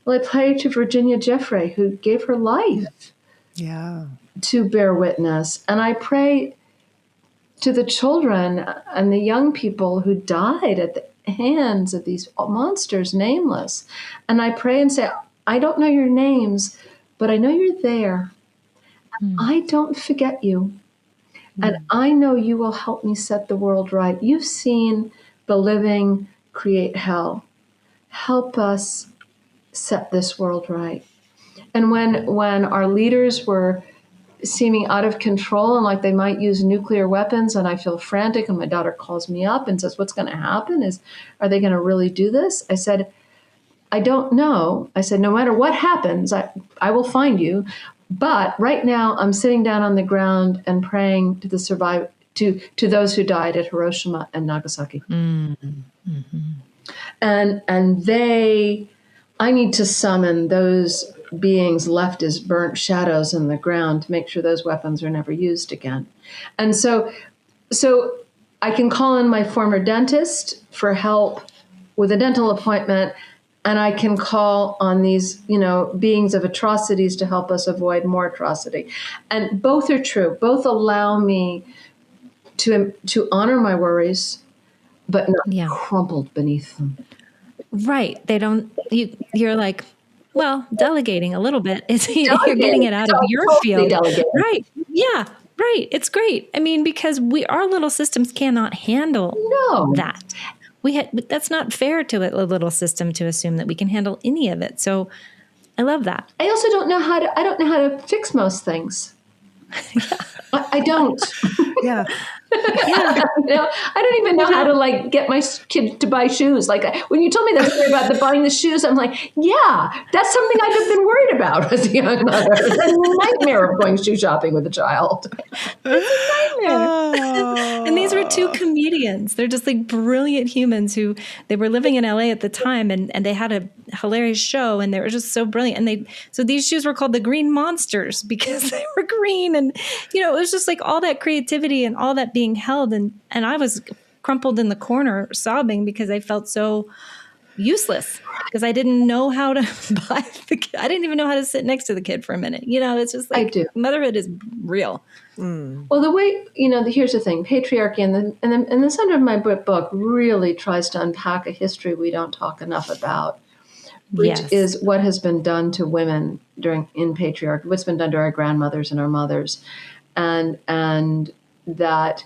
Well, I pray to Virginia Jeffrey, who gave her life to bear witness, and I pray to the children and the young people who died at the hands of these monsters, nameless. And I pray and say, I don't know your names, but I know you're there. I don't forget you. And I know you will help me set the world right. You've seen the living create hell. Help us set this world right. And when our leaders were seeming out of control and like they might use nuclear weapons, and I feel frantic, and my daughter calls me up and says, what's going to happen? Are they going to really do this? I said, I don't know. I said, no matter what happens, I will find you. But right now I'm sitting down on the ground and praying to the to those who died at Hiroshima and Nagasaki. And I need to summon those beings left as burnt shadows in the ground to make sure those weapons are never used again. And so I can call in my former dentist for help with a dental appointment, and I can call on these, beings of atrocities to help us avoid more atrocity. And both are true. Both allow me to honor my worries, but not crumpled beneath them. Right. They don't, you're like, well, delegating a little bit. You're getting it out of your field. Right. Yeah. Right. It's great. I mean, because our little systems cannot handle that. That's not fair to a little system to assume that we can handle any of it. So I love that. I also don't know how to fix most things. I don't. Yeah. Yeah. I don't even know how to get my kid to buy shoes. When you told me that story about buying the shoes, I'm like, yeah, that's something I've been worried about as a young mother. It's a nightmare of going shoe shopping with a child. It's a nightmare. And these were two comedians. They're just brilliant humans they were living in LA at the time, and they had a hilarious show, and they were just so brilliant. And so these shoes were called the Green Monsters because they were green, and it was just all that creativity and all that being held, and I was crumpled in the corner sobbing because I felt so useless because I didn't know how to buy the kid. I didn't even know how to sit next to the kid for a minute. It's just I do. Motherhood is real. Well, the way, here's the thing, patriarchy in the center of my book really tries to unpack a history we don't talk enough about, which is what has been done to women in patriarchy, what's been done to our grandmothers and our mothers. And that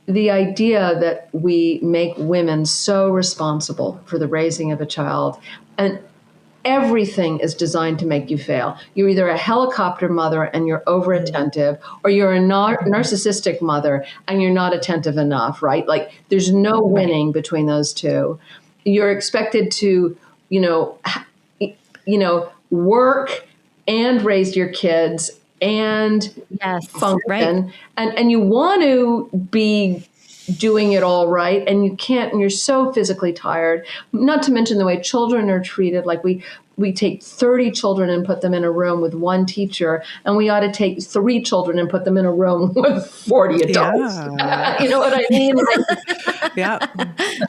the idea that we make women so responsible for the raising of a child, and everything is designed to make you fail. You're either a helicopter mother and you're over attentive, or you're a narcissistic mother and you're not attentive enough, right? There's no winning between those two. You're expected to, work and raise your kids and function, right. and you want to be doing it all right, and you can't, and you're so physically tired. Not to mention the way children are treated. We take 30 children and put them in a room with one teacher, and we ought to take 3 children and put them in a room with 40 adults. Yeah. You know what I mean? Yeah.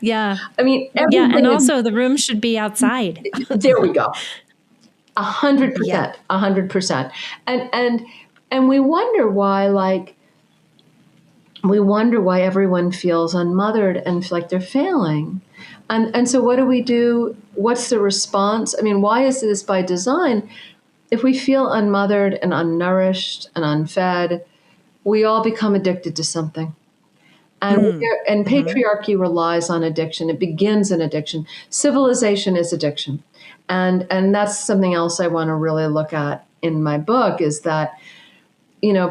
Yeah. I mean, and also the room should be outside. There we go. 100%, 100%. And we wonder why, everyone feels unmothered and feel like they're failing. And so what do we do? What's the response? I mean, why is this by design? If we feel unmothered and unnourished and unfed, we all become addicted to something. And patriarchy relies on addiction. It begins in addiction. Civilization is addiction. And that's something else I want to really look at in my book, is that,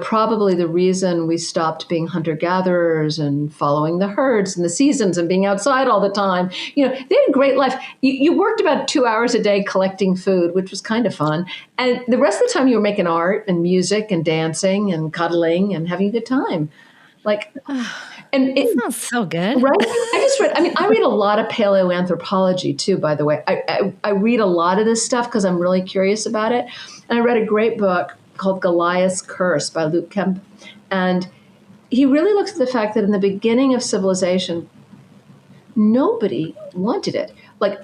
probably the reason we stopped being hunter-gatherers and following the herds and the seasons and being outside all the time, they had a great life. You worked about 2 hours a day collecting food, which was kind of fun. And the rest of the time you were making art and music and dancing and cuddling and having a good time. And it sounds so good. Right? I read a lot of paleoanthropology too, by the way. I read a lot of this stuff because I'm really curious about it. And I read a great book called Goliath's Curse by Luke Kemp. And he really looks at the fact that in the beginning of civilization, nobody wanted it.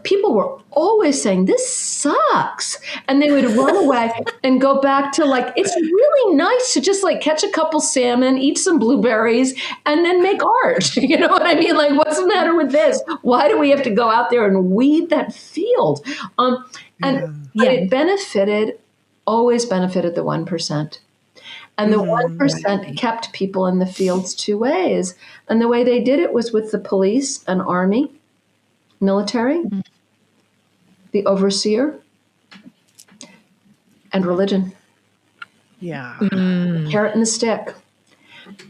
People were always saying, this sucks. And they would run away and go back to it's really nice to just catch a couple salmon, eat some blueberries, and then make art. You know what I mean? What's the matter with this? Why do we have to go out there and weed that field? But it always benefited the 1%. And the 1% kept people in the fields two ways. And the way they did it was with the police and army, military, the overseer, and religion. Yeah. The carrot and the stick.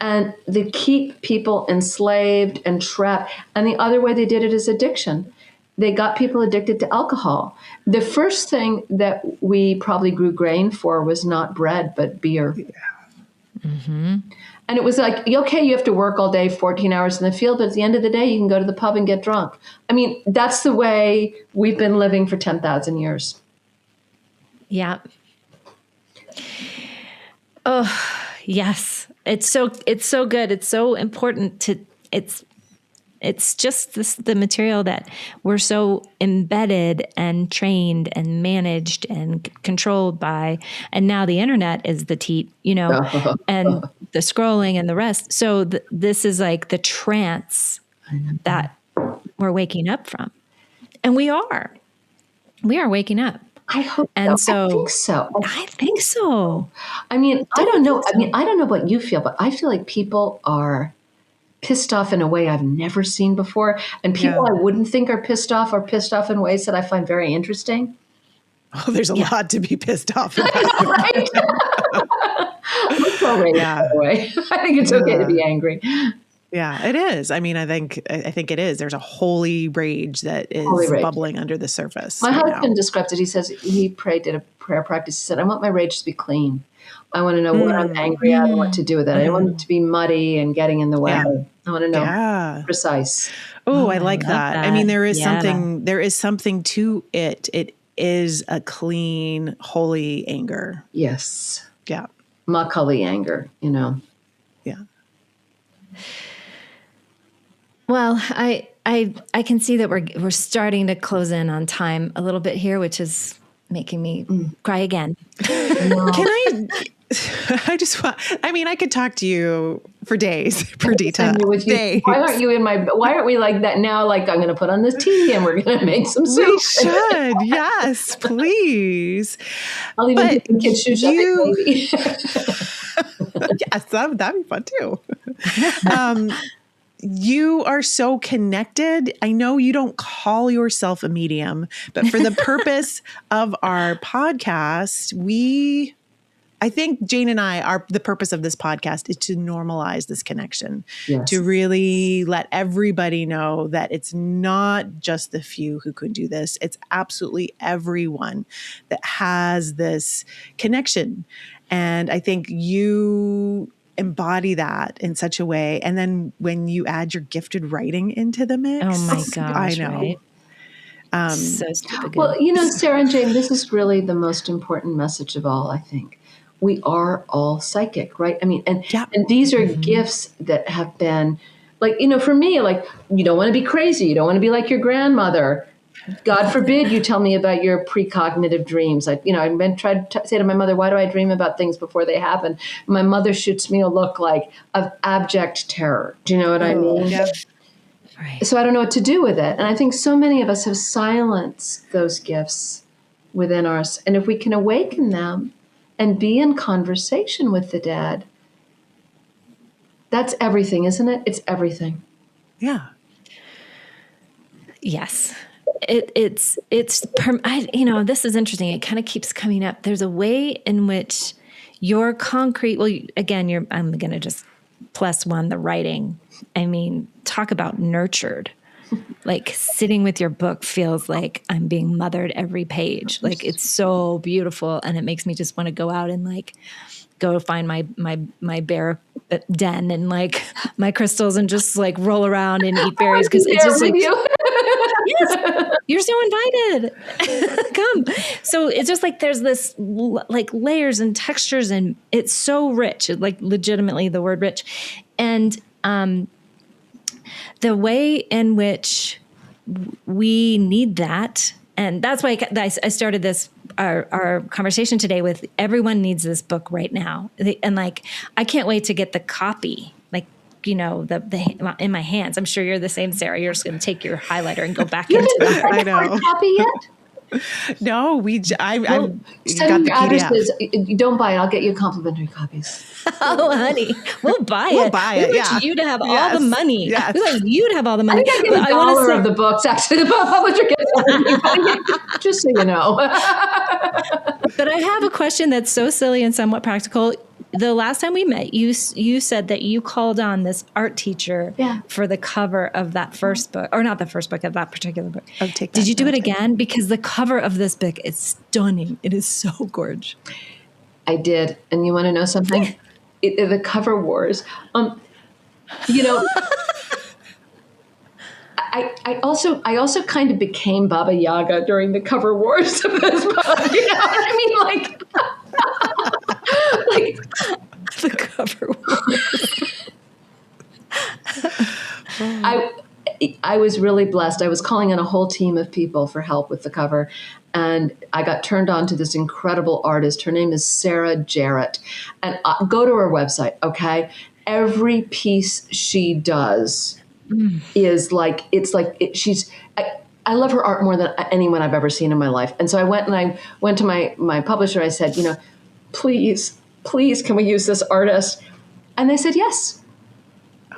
And they keep people enslaved and trapped. And the other way they did it is addiction. They got people addicted to alcohol. The first thing that we probably grew grain for was not bread, but beer. And it was like, okay, you have to work all day, 14 hours in the field, but at the end of the day, you can go to the pub and get drunk. I mean, that's the way we've been living for 10,000 years. Yeah. Oh, yes. It's so good. It's so important to, it's just the material that we're so embedded and trained and managed and controlled by. And now the internet is the and the scrolling and the rest. So this is like the trance that we're waking up from. And we are waking up. I hope and so. I think so. I mean, I don't know. I mean, I don't know what you feel, but I feel like people are pissed off in a way I've never seen before. And people I wouldn't think are pissed off in ways that I find very interesting. Oh, there's a lot to be pissed off about. Right? I think it's okay to be angry. Yeah, it is. I mean, I think it is. There's a holy rage that is bubbling under the surface. My husband described it. He says he did a prayer practice. He said, I want my rage to be clean. I want to know what I'm angry at and what to do with it. I don't want it to be muddy and getting in the way. I want to know precise. Oh, I like that. I mean, there is something to it. It is a clean, holy anger. Yes. Yeah. Makali anger, Yeah. Well, I can see that we're starting to close in on time a little bit here, which is making me cry again. Can I could talk to you for days, Perdita. Days. Why aren't we like that now? Like, I'm going to put on this tea and we're going to make some soup. We should. Yes, please. I'll even get the kids' shoes maybe. Yes, that'd be fun too. You are so connected. I know you don't call yourself a medium, but for the purpose of our podcast, I think Jane and I the purpose of this podcast is to normalize this connection, to really let everybody know that it's not just the few who could do this. It's absolutely everyone that has this connection. And I think you embody that in such a way. And then when you add your gifted writing into the mix. Oh my gosh. I know. Right? So stupid good. Well, Sarah and Jane, this is really the most important message of all, I think. We are all psychic, right? I mean, and these are gifts that have been like, for me, like, you don't want to be crazy. You don't want to be like your grandmother. God forbid you tell me about your precognitive dreams. I've been trying to say to my mother, why do I dream about things before they happen? My mother shoots me a look like of abject terror. Do you know what I mean? Yeah. Right. So I don't know what to do with it. And I think so many of us have silenced those gifts within us. And if we can awaken them and be in conversation with the dead, that's everything, isn't it? It's everything. Yeah. Yes. This is interesting. It kind of keeps coming up. There's a way in which your concrete, I'm going to just +1 the writing. I mean, talk about nurtured. Like sitting with your book feels like I'm being mothered every page. Like it's so beautiful. And it makes me just want to go out and like go find my bear den and like my crystals and just like roll around and eat berries. Cause it's just like, yes, you're so invited. Come. So it's just like, there's this like layers and textures and it's so rich, like legitimately the word rich. And, the way in which we need that, and that's why I started this our conversation today with everyone needs this book right now, and like I can't wait to get the copy, like the in my hands. I'm sure you're the same, Sarah. You're just going to take your highlighter and go back into that. I know. Copy yet? No, I've got Send the your PDF. addresses. You don't buy it. I'll get you complimentary copies. Oh, honey, we'll buy it. We'll buy it, We yeah. want you to have all the money. Yes. We want you to have all the I money. think I get $1 of the books. Actually, the publisher gets $1. Just so you know. But I have a question that's so silly and somewhat practical. The last time we met, you said that you called on this art teacher for the cover of that first book, or not the first book, of that particular book. Did you do it again? Because the cover of this book is stunning. It is so gorgeous. I did. And you want to know something? The cover wars. You know, I also kind of became Baba Yaga during the cover wars of this book. You know what I mean? Like the cover wars. I was really blessed. I was calling in a whole team of people for help with the cover. And I got turned on to this incredible artist. Her name is Sarah Jarrett. And go to her website, okay? Every piece she does is like, I love her art more than anyone I've ever seen in my life. And so I went to my publisher. I said, please, can we use this artist? And they said, yes.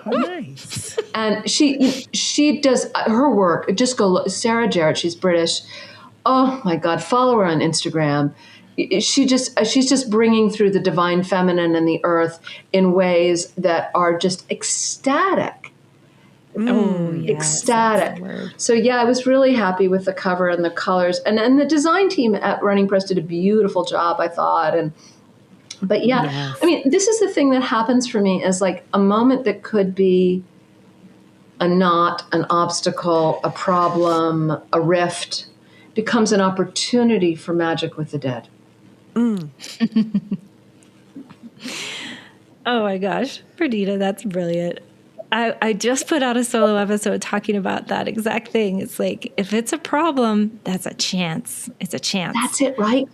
Oh, nice. And she does her work. Just go look. Sarah Jarrett, she's British. Oh my God, follow her on Instagram. She's just bringing through the divine feminine and the earth in ways that are just ecstatic. Oh, yes, ecstatic. So yeah, I was really happy with the cover and the colors, and the design team at Running Press did a beautiful job, I thought. But yeah, yes. I mean, this is the thing that happens for me, is like a moment that could be a knot, an obstacle, a problem, a rift, becomes an opportunity for magic with the dead. Oh my gosh, Perdita, that's brilliant. I just put out a solo episode talking about that exact thing. It's like, if it's a problem, that's a chance. It's a chance. That's it, right?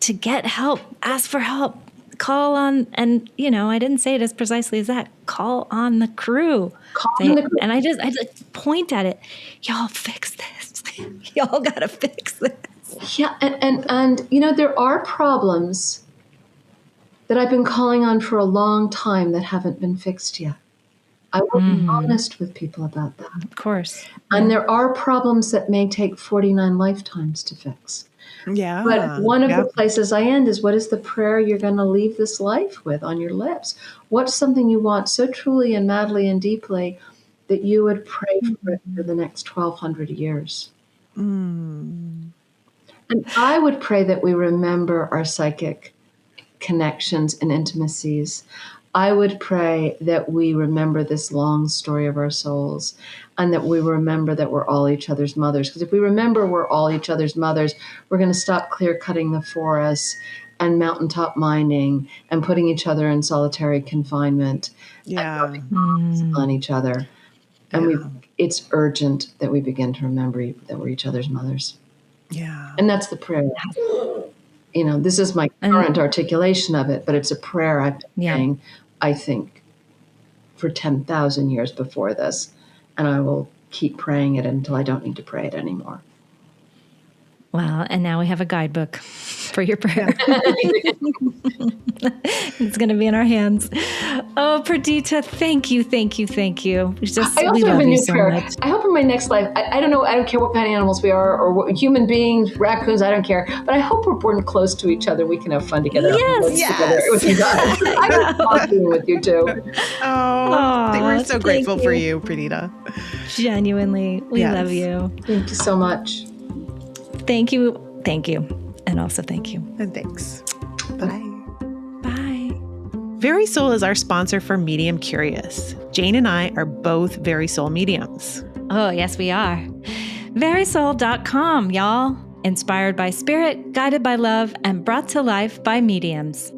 To get help, ask for help, call on, and I didn't say it as precisely as that. Call on the crew. And I just point at it. Y'all fix this. Y'all gotta fix this. Yeah, and there are problems that I've been calling on for a long time that haven't been fixed yet. I will be honest with people about that. Of course. And there are problems that may take 49 lifetimes to fix. Yeah. But one of the places I end is, what is the prayer you're going to leave this life with on your lips? What's something you want so truly and madly and deeply that you would pray for it for the next 1,200 years? And I would pray that we remember our psychic connections and intimacies. I would pray that we remember this long story of our souls, and that we remember that we're all each other's mothers. Because if we remember we're all each other's mothers, we're going to stop clear-cutting the forests and mountaintop mining and putting each other in solitary confinement and on each other. And it's urgent that we begin to remember that we're each other's mothers. Yeah. And that's the prayer. This is my current articulation of it, but it's a prayer I've been saying, I think, for 10,000 years before this. And I will keep praying it until I don't need to pray it anymore. Well, and now we have a guidebook for your prayer. It's going to be in our hands. Oh, Perdita, thank you. We love you so much. I hope in my next life, I don't know, I don't care what kind of animals we are, or what, human beings, raccoons, I don't care. But I hope we're born close to each other. We can have fun together. Together with you guys. I love being with you too. We're so grateful for you, Perdita. Genuinely, we love you. Thank you so much. Thank you. And also thank you. And thanks. Bye. Bye. Very Soul is our sponsor for Medium Curious. Jane and I are both Very Soul mediums. Oh, yes, we are. Verysoul.com, y'all. Inspired by spirit, guided by love, and brought to life by mediums.